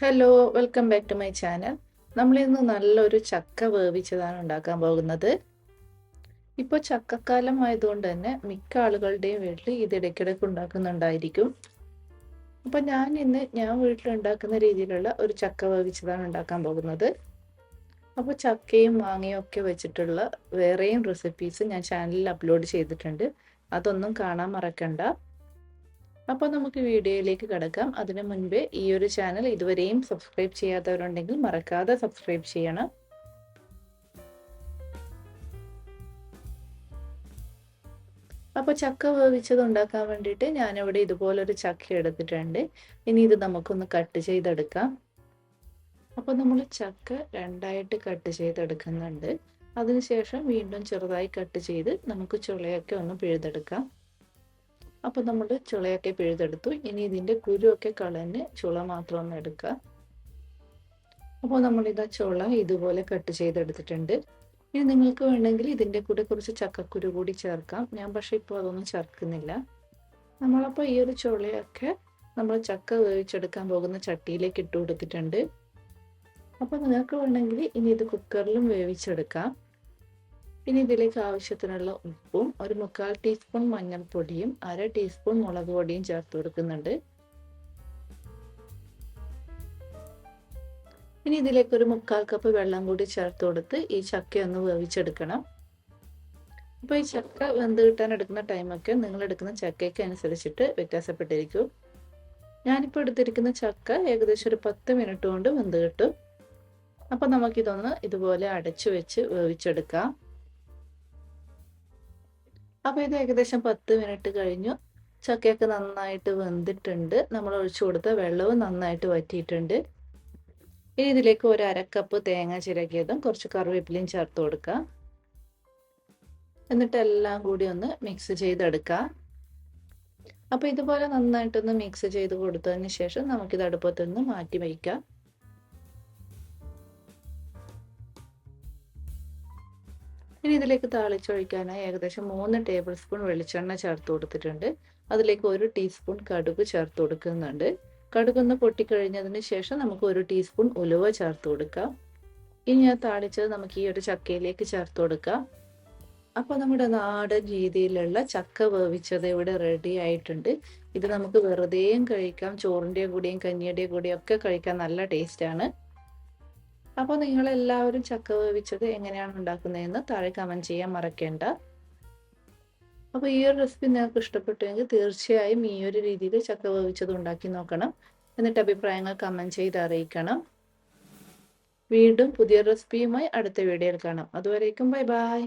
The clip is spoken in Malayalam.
Hello, welcome back to my channel. നമ്മളിന്ന് നല്ലൊരു ചക്ക വേവിച്ചതാണ് ഉണ്ടാക്കാൻ പോകുന്നത്. ഇപ്പോൾ ചക്കക്കാലം ആയതുകൊണ്ട് തന്നെ മിക്ക ആളുകളുടെയും വീട്ടിൽ ഇത് ഇടയ്ക്കിടയ്ക്ക് ഉണ്ടാക്കുന്നുണ്ടായിരിക്കും. അപ്പോൾ ഞാൻ വീട്ടിലുണ്ടാക്കുന്ന രീതിയിലുള്ള ഒരു ചക്ക വേവിച്ചതാണ് ഉണ്ടാക്കാൻ പോകുന്നത്. അപ്പോൾ ചക്കയും മാങ്ങയും ഒക്കെ വെച്ചിട്ടുള്ള വേറെയും റെസിപ്പീസ് ഞാൻ ചാനലിൽ അപ്ലോഡ് ചെയ്തിട്ടുണ്ട്. അതൊന്നും കാണാൻ മറക്കണ്ട. അപ്പോൾ നമുക്ക് വീഡിയോയിലേക്ക് കടക്കാം. അതിനു മുൻപേ ഈ ഒരു ചാനൽ ഇതുവരെയും സബ്സ്ക്രൈബ് ചെയ്യാത്തവരുണ്ടെങ്കിൽ മറക്കാതെ സബ്സ്ക്രൈബ് ചെയ്യണം. അപ്പോൾ ചക്ക വേവിച്ചത് ഉണ്ടാക്കാൻ വേണ്ടിയിട്ട് ഞാനിവിടെ ഇതുപോലൊരു ചക്ക എടുത്തിട്ടുണ്ട്. ഇനി ഇത് നമുക്കൊന്ന് കട്ട് ചെയ്തെടുക്കാം. അപ്പോൾ നമ്മൾ ചക്ക രണ്ടായിട്ട് കട്ട് ചെയ്തെടുക്കുന്നുണ്ട്. അതിനുശേഷം വീണ്ടും ചെറുതായി കട്ട് ചെയ്ത് നമുക്ക് ചുളയൊക്കെ ഒന്ന് പിഴുതെടുക്കാം. അപ്പോൾ നമ്മൾ ചുളയൊക്കെ പിഴുതെടുത്തു. ഇനി ഇതിൻ്റെ കുരുവൊക്കെ കളഞ്ഞ് ചുള മാത്രം ഒന്ന് എടുക്കുക. അപ്പോൾ നമ്മളിതാ ചുള ഇതുപോലെ കട്ട് ചെയ്തെടുത്തിട്ടുണ്ട്. ഇനി നിങ്ങൾക്ക് വേണമെങ്കിൽ ഇതിൻ്റെ കൂടെ കുറച്ച് ചക്കക്കുരു കൂടി ചേർക്കാം. ഞാൻ പക്ഷേ ഇപ്പോൾ അതൊന്നും ചേർക്കുന്നില്ല. നമ്മളപ്പോൾ ഈ ഒരു ചുളയൊക്കെ നമ്മൾ ചക്ക വേവിച്ചെടുക്കാൻ പോകുന്ന ചട്ടിയിലേക്ക് ഇട്ട് കൊടുത്തിട്ടുണ്ട്. അപ്പോൾ നിങ്ങൾക്ക് വേണമെങ്കിൽ ഇനി ഇത് കുക്കറിലും വേവിച്ചെടുക്കാം. ഇനി ഇതിലേക്ക് ആവശ്യത്തിനുള്ള ഉപ്പും 1/4 ടീസ്പൂൺ മഞ്ഞൾപ്പൊടിയും 1/2 ടീസ്പൂൺ മുളക് പൊടിയും ചേർത്ത് കൊടുക്കുന്നുണ്ട്. ഇനി ഇതിലേക്ക് 1/4 കപ്പ് വെള്ളം കൂടി ചേർത്ത് കൊടുത്ത് ഈ ചക്ക ഒന്ന് വേവിച്ചെടുക്കണം. അപ്പോൾ ഈ ചക്ക വെന്ത് കിട്ടാൻ എടുക്കുന്ന ടൈമൊക്കെ നിങ്ങൾ എടുക്കുന്ന ചക്കയ്ക്ക് അനുസരിച്ചിട്ട് വ്യത്യാസപ്പെട്ടിരിക്കും. ഞാനിപ്പോൾ എടുത്തിരിക്കുന്ന ചക്ക ഏകദേശം ഒരു 10 മിനിറ്റ് കൊണ്ട് വെന്ത് കിട്ടും. അപ്പോൾ നമുക്കിതൊന്ന് ഇതുപോലെ അടച്ചു വെച്ച് വേവിച്ചെടുക്കാം. അപ്പോൾ ഇത് ഏകദേശം 10 മിനിറ്റ് കഴിഞ്ഞു. ചക്കയൊക്കെ നന്നായിട്ട് വെന്തിട്ടുണ്ട്. നമ്മൾ ഒഴിച്ചു കൊടുത്ത വെള്ളവും നന്നായിട്ട് വറ്റിയിട്ടുണ്ട്. ഇനി ഇതിലേക്ക് 1/2 കപ്പ് തേങ്ങ ചിരകിയതും കുറച്ച് കറിവേപ്പിലയും ചേർത്ത് കൊടുക്കുക. എന്നിട്ട് എല്ലാം കൂടി ഒന്ന് മിക്സ് ചെയ്തെടുക്കാം. അപ്പോൾ ഇതുപോലെ നന്നായിട്ടൊന്ന് മിക്സ് ചെയ്ത് കൊടുത്തതിന് ശേഷം നമുക്കിത് അടുപ്പത്ത് നിന്ന് മാറ്റി വയ്ക്കാം. ഇനി ഇതിലേക്ക് താളിച്ചൊഴിക്കാനായി ഏകദേശം 3 ടേബിൾ സ്പൂൺ വെളിച്ചെണ്ണ ചേർത്ത് കൊടുത്തിട്ടുണ്ട്. അതിലേക്ക് 1 ടീസ്പൂൺ കടുക് ചേർത്ത് കൊടുക്കുന്നുണ്ട്. കടുകൊന്ന് പൊട്ടിക്കഴിഞ്ഞതിന് ശേഷം നമുക്ക് 1 ടീസ്പൂൺ ഉലുവ ചേർത്ത് കൊടുക്കാം. ഇനി ഞാൻ താളിച്ചത് നമുക്ക് ഈ ഒരു ചക്കയിലേക്ക് ചേർത്ത് കൊടുക്കാം. അപ്പോൾ നമ്മുടെ നാടൻ രീതിയിലുള്ള ചക്ക വേവിച്ചത് ഇവിടെ റെഡി ആയിട്ടുണ്ട്. ഇത് നമുക്ക് വെറുതെയും കഴിക്കാം, ചോറിൻ്റെ കൂടെയും കഞ്ഞിയുടെ കൂടെയും ഒക്കെ കഴിക്കാൻ നല്ല ടേസ്റ്റാണ്. അപ്പോൾ നിങ്ങളെല്ലാവരും ചക്ക വേവിച്ചത് എങ്ങനെയാണ് ഉണ്ടാക്കുന്നതെന്ന് താഴെ കമൻറ്റ് ചെയ്യാൻ മറക്കേണ്ട. അപ്പോൾ ഈ ഒരു റെസിപ്പി നിങ്ങൾക്ക് ഇഷ്ടപ്പെട്ടുവെങ്കിൽ തീർച്ചയായും ഈ ഒരു രീതിയിൽ ചക്ക വേവിച്ചത് ഉണ്ടാക്കി നോക്കണം. എന്നിട്ട് അഭിപ്രായങ്ങൾ കമൻറ്റ് ചെയ്ത് അറിയിക്കണം. വീണ്ടും പുതിയ റെസിപ്പിയുമായി അടുത്ത വീഡിയോയിൽ കാണാം. അതുവരേക്കും ബൈ ബൈ.